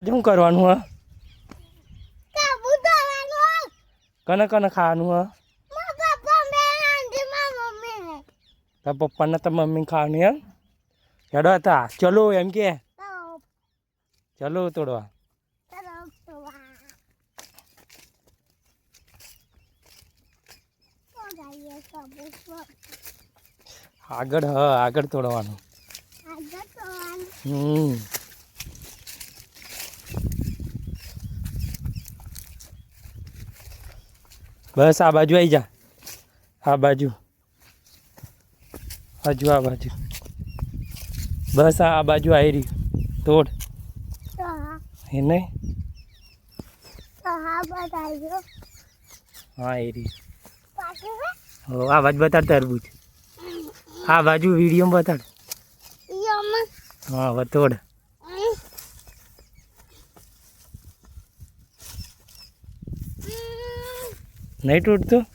શું કરવાનું હા કને કને ખાવાનું હા તાર પપ્પાને તો મમ્મી ખાવાનું એમ હેડો હતા ચલો એમ કે ચલો તોડવા આગળ હા આગળ તોડવાનું બસ આ બાજુ આવી જા આ બાજુ હજુ આ બાજુ બસ આ બાજુ આવી રહ્યું તોડ એ નહીં હા એ રહ્યું હો આ બાજુ બતાડ તરબૂચ આ બાજુ વિડીયોમાં બતાડ હા હવે તોડ નહીં તૂટતું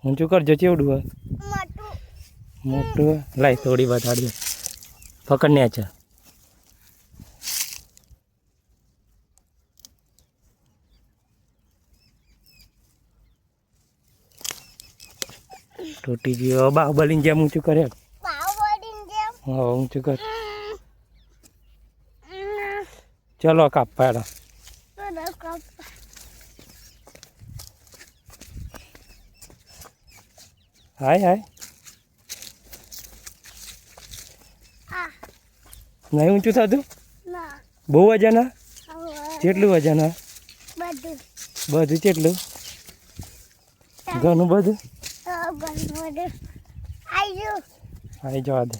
ઊંચું કરજો ચેવડું હોય મોટું લાય થોડી બતાડજો પકડ ને છે તૂટી ગયો બાહુબલીની જેમ ઊંચું કરે હા ઊંચું કર ચલો કાપવા હેડો હાય હાય નહીં ઊંચું થતું બહુ વજન હા કેટલું વજન હા બધું કેટલું ઘણું બધું આવી જવા દે